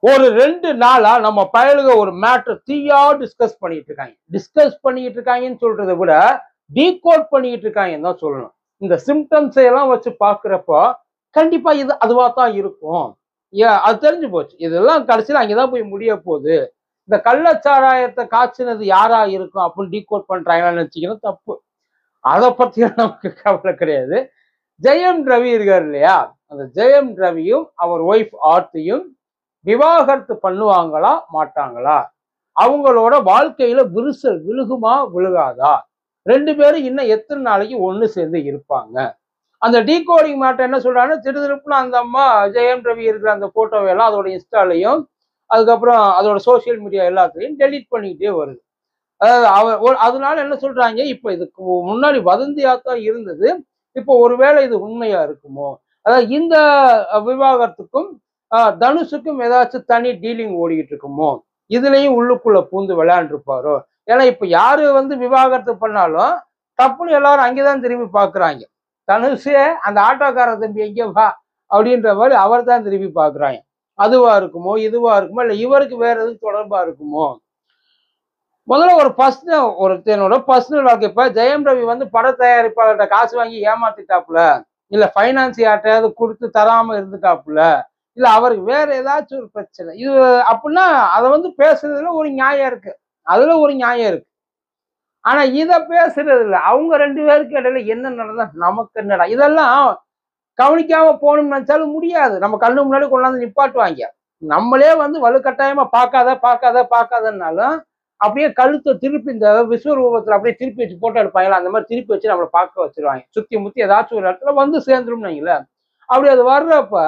ஒரு 2 நாளா நம்ம பயலுக ஒரு மேட்டர் தீயா டிஸ்கஸ் பண்ணிட்டு இருக்காங்கன்னு சொல்றதை விட டீகோட் பண்ணிட்டு இருக்காங்கன்னு தான் சொல்லணும். இந்த சிம்டம்ஸ் எல்லாம் வச்சு பாக்குறப்போ கண்டிப்பா இது அதுவா தான் இருக்கும். அது தெரிஞ்சு போச்சு. இதெல்லாம் கடைசியில் அங்கேதான் போய் முடிய போகுது. இந்த கள்ளச்சாராயத்தை காய்ச்சினது யாரா இருக்கும் அப்படின்னு டீகோட் பண்றாங்கன்னு நினைச்சீங்கன்னா தப்பு. அதை பத்தியும் நமக்கு கவலை கிடையாது. ஜெயம் ரவி இருக்காரு இல்லையா, அந்த ஜெயம் ரவியும் அவர் ஒய்ஃப் ஆர்த்தியும் விவாகரத்து பண்ணுவாங்களா மாட்டாங்களா, அவங்களோட வாழ்க்கையில விரிசல் விழுகுமா விழுகாதா, 2 பேரும் இன்னும் எத்தனை நாளைக்கு ஒண்ணு சேர்ந்து இருப்பாங்க. அந்த டீகோடிங் மேட்டர் என்ன சொல்றாங்கன்னா, திருதிருப்புல அந்த அம்மா ஜெயம் ரவி இருக்கிற அந்த போட்டோவை எல்லாம் அதோட இன்ஸ்டாலையும் அதுக்கப்புறம் அதோட சோசியல் மீடியா எல்லாத்தையும் டெலீட் பண்ணிக்கிட்டே வருது. அதாவது அதனால என்ன சொல்றாங்க, இப்ப இதுக்கு முன்னாடி வதந்தியா தான் இருந்தது, இப்போ ஒருவேளை இது உண்மையா இருக்குமோ, அதாவது இந்த விவாகரத்துக்கும் தனுஷுக்கும் ஏதாச்சும் தனி டீலிங் ஓடிக்கிட்டு இருக்குமோ, இதுலயும் உள்ளுக்குள்ள பூந்து விளையாண்டுருப்பாரோ. ஏன்னா இப்ப யாரு விவாகரத்து பண்ணாலும் தப்புன்னு எல்லாரும் அங்கேதான் திரும்பி பாக்குறாங்க. தனுஷே அந்த ஆட்டோக்கார தம்பி எங்க வா அப்படின்ற மாதிரி அவர் தான் திரும்பி பாக்குறாங்க. அதுவா இருக்குமோ இதுவா இருக்குமோ இல்ல இவருக்கு வேற எதுவும் தொடர்பா இருக்குமோ. முதல்ல ஒருத்தனோட பர்சனல் வாழ்க்கை. இப்ப ஜெயம் ரவி பட தயாரிப்பாளர்கிட்ட காசு வாங்கி ஏமாத்திட்டாப்புல, இல்ல பைனான்ஸ் யார்ட்டையாவது கொடுத்து தராம இருந்துட்டாப்புல, இல்ல அவருக்கு வேற ஏதாச்சும் ஒரு பிரச்சனை இது அப்படின்னா அதை பேசுறதுல ஒரு நியாயம் இருக்கு, அதுல ஒரு நியாயம் இருக்கு. ஆனா இத பேசுறது இல்ல. அவங்க 2 பேருக்கு இடையில என்ன நடந்தா நமக்கு என்னடா, இதெல்லாம் கவனிக்காம போகணும்னு நினைச்சாலும் முடியாது. நம்ம கண்ணு முன்னாடி கொண்டாந்து நிப்பாட்டுவாங்க. நம்மளே வலுக்கட்டாயமா பார்க்காதனாலும் அப்படியே கழுத்தை திருப்பி இந்த விஸ்வரூபத்துல அப்படியே திருப்பி வச்சு போட்டோ எடுப்பாங்களா, அந்த மாதிரி திருப்பி வச்சு நம்மளை பார்க்க வச்சிருவாங்க. சுத்தி முத்தி ஏதாச்சும் ஒரு இடத்துல சேர்ந்துரும் வைங்களேன். அப்படி அது வர்றப்ப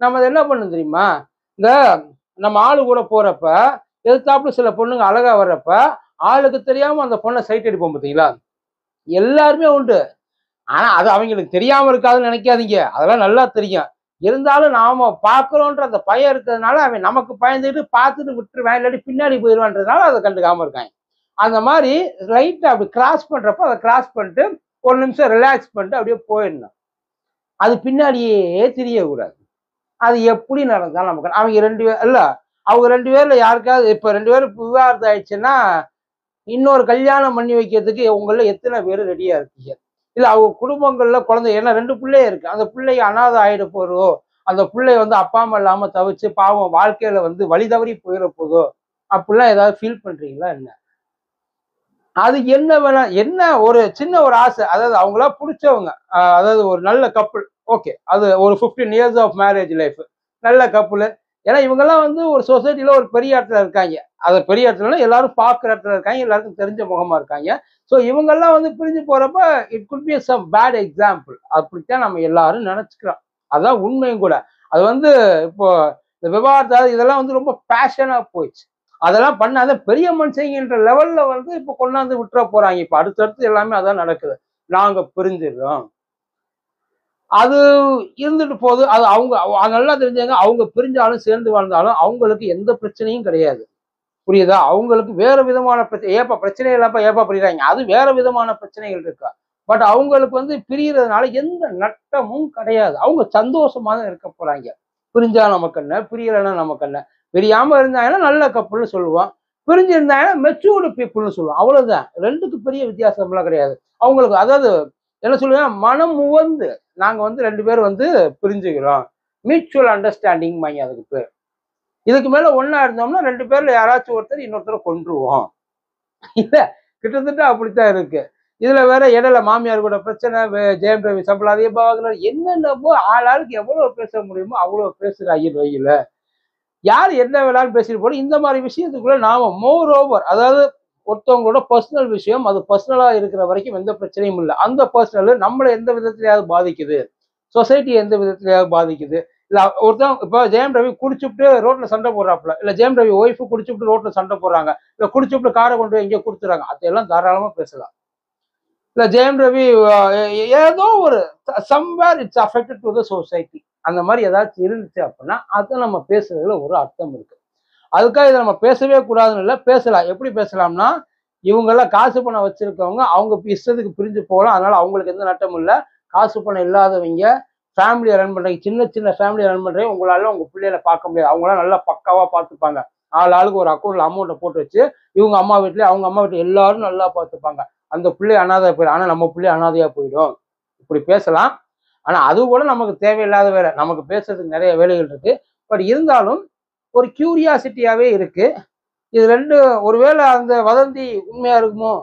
நம்ம அதை என்ன பண்ணணும் தெரியுமா, இந்த நம்ம ஆளு கூட போறப்ப எதிர்த்தாப்புல சில பொண்ணுங்க அழகா வர்றப்ப ஆளுக்கு தெரியாம அந்த பொண்ணை சைட் அடிப்போம் பார்த்தீங்களா, எல்லாருமே உண்டு. ஆனா அது அவங்களுக்கு தெரியாம இருக்காதுன்னு நினைக்காதீங்க, அதெல்லாம் நல்லா தெரியும். இருந்தாலும் நாம பாக்குறோன்ற அந்த பயம் இருக்கிறதுனால அவன் நமக்கு பயந்துட்டு பார்த்துட்டு விட்டுருவேன், இல்லாட்டி பின்னாடி போயிடுவான்றதுனால அதை கண்டுக்காம இருக்காங்க. அந்த மாதிரி லைட்டா அப்படி கிராஸ் பண்றப்ப அதை கிராஸ் பண்ணிட்டு ஒரு நிமிஷம் ரிலாக்ஸ் பண்ணிட்டு அப்படியே போயிடணும். அது பின்னாடியே தெரியக்கூடாது. அது எப்படி நடந்தாலும் நமக்கு அவங்க 2 பேர் இல்ல, அவங்க 2 பேர்ல யாருக்காவது இப்ப 2 பேரும் விவாகரத்து ஆயிடுச்சுன்னா இன்னொரு கல்யாணம் பண்ணி வைக்கிறதுக்கு உங்கள எத்தனை பேர் ரெடியா இருக்கீங்க? இல்ல அவங்க குடும்பங்கள்ல குழந்தை, ஏன்னா 2 பிள்ளைய இருக்கு, அந்த பிள்ளை அனாதை ஆயிட போறோ, அந்த பிள்ளை அப்பா அம்மா இல்லாம தவிச்சு பாவம் வாழ்க்கையில வழி தவறி போயிட போதோ அப்படிலாம் ஏதாவது ஃபீல் பண்றீங்களா என்ன? அது என்ன வேணா என்ன ஒரு சின்ன ஒரு ஆசை, அதாவது அவங்களா பிடிச்சவங்க, அதாவது ஒரு நல்ல கப்புள், ஓகே, அது ஒரு 15 years ஆஃப் மேரேஜ் லைஃப், நல்ல கப்புள். ஏன்னா இவங்கெல்லாம் ஒரு சொசைட்டில ஒரு பெரிய இடத்துல இருக்காங்க. அது பெரிய இடத்துல எல்லாரும் பார்க்குற இடத்துல இருக்காங்க, எல்லாருக்கும் தெரிஞ்ச முகமா இருக்காங்க. ஸோ இவங்கெல்லாம் பிரிஞ்சு போறப்ப it could be some bad example. அப்படித்தான் நம்ம எல்லாரும் நினைச்சுக்கிறோம். அதுதான் உண்மையும் கூட. அது இப்போ இந்த விவாதம் இதெல்லாம் ரொம்ப பேஷனா போயிடுச்சு. அதெல்லாம் பண்ணாத பெரிய மனுஷங்கன்ற லெவல்ல இப்போ கொண்டாந்து விட்டுற போறாங்க. இப்போ அடுத்தடுத்து எல்லாமே அதான் நடக்குது. நாங்க பிரிஞ்சிடறோம், அது இருந்துட்டு போகுது. அது அவங்க நல்லா தெரிஞ்சாங்க. அவங்க பிரிஞ்சாலும் சேர்ந்து வாழ்ந்தாலும் அவங்களுக்கு எந்த பிரச்சனையும் கிடையாது, புரியுதா? அவங்களுக்கு வேற விதமான பிரச்சனை. ஏப்பா பிரச்சனை இல்லாம ஏப்பா பிரிகிறாங்க, அது வேற விதமான பிரச்சனைகள் இருக்கா. பட் அவங்களுக்கு பிரியறதுனால எந்த நட்டமும் கிடையாது. அவங்க சந்தோஷமா தான் இருக்க போறாங்க. பிரிஞ்சா நமக்கு என்ன, பிரியலைன்னா நமக்கு என்ன. பிரியாம இருந்தாங்கன்னா நல்ல கப்புள்னு சொல்லுவோம், பிரிஞ்சு இருந்தாங்கன்னா மெச்சூர்டு பீப்புள்னு சொல்லுவோம். அவ்வளவுதான். 2க்கு பெரிய வித்தியாசம்லாம் கிடையாது. அவங்களுக்கு அதாவது என்ன சொல்லுவேன், மனம் உவந்து நாங்க 2 பேர் பிரிஞ்சுக்கிறோம், மியூச்சுவல் அண்டர்ஸ்டாண்டிங் மைங்க அதுக்கு பேர். இதுக்கு மேல ஒன்னா இருந்தோம்னா 2 பேர்ல யாராச்சும் ஒருத்தர் இன்னொருத்தரை கொன்றுவோம். இல்ல கிட்டத்தட்ட அப்படித்தான் இருக்கு. இதுல வேற இடையில மாமியார் கூட பிரச்சனை, ஜெயம் ரவி சம்பளாதிய பாவங்கள் என்னென்னமோ ஆளாளுக்கு எவ்வளவு பேச முடியுமோ அவ்வளவு பேசுற ஐயர் வகையில யார் என்ன வேணாலும் பேசிட்டு போல. இந்த மாதிரி விஷயத்துக்குள்ள நாம மோர் ஓவர், அதாவது ஒருத்தவங்களோட பர்சனல் விஷயம், அது பர்சனலா இருக்கிற வரைக்கும் எந்த பிரச்சனையும் இல்லை. அந்த பர்சனல் நம்மளை எந்த விதத்திலேயாவது பாதிக்குது, சொசைட்டி எந்த விதத்திலேயாவது பாதிக்குது. இல்ல ஒருத்தவங்க இப்போ ஜெயம் ரவி குடிச்சுட்டு ரோட்ல சண்டை போடுறாப்புல, இல்ல ஜெயம் ரவி ஒய்ஃபு குடிச்சுட்டு ரோட்ல சண்டை போடுறாங்க, இல்ல குடிச்சுட்டு காரை கொண்டு போய் எங்கேயோ கொடுத்துறாங்க, அதையெல்லாம் தாராளமா பேசலாம். இல்ல ஜெயம் ரவி ஏதோ ஒரு somewhere it's affected to the society, அந்த மாதிரி ஏதாச்சும் இருந்துச்சு அப்படின்னா அதை நம்ம பேசுறதுல ஒரு அர்த்தம் இருக்கு. அதுக்காக இதை நம்ம பேசவே கூடாதுன்னு இல்லை, பேசலாம். எப்படி பேசலாம்னா, இவங்கெல்லாம் காசு பணம் வச்சிருக்கவங்க அவங்க இஷ்டத்துக்கு பிரிஞ்சு போகலாம், அதனால அவங்களுக்கு எந்த நட்டமும் இல்லை. காசு பணம் இல்லாதவங்க ஃபேமிலியை ரன் பண்றீங்க, சின்ன சின்ன ஃபேமிலியை ரன் பண்றீங்க, உங்களால உங்க பிள்ளைகளை பார்க்க முடியாது. அவங்களாம் நல்லா பக்காவா பார்த்துப்பாங்க. ஆளுக்கு ஒரு அக்கௌண்ட்ல அமௌண்ட்டை போட்டு வச்சு இவங்க அம்மா வீட்லயே அவங்க அம்மா வீட்டுல எல்லாரும் நல்லா பார்த்துப்பாங்க. அந்த பிள்ளை அனாதை போயிடும். ஆனா நம்ம பிள்ளை அனாதையா போயிடும். இப்படி பேசலாம். ஆனா அது கூட நமக்கு தேவையில்லாத வேலை. நமக்கு பேசுறதுக்கு நிறைய வேலைகள் இருக்கு. பட் இருந்தாலும் ஒரு கியூரியாசிட்டியாவே இருக்கு. இது ரெண்டு ஒருவேளை அந்த வதந்தி உண்மையா இருக்குமோ?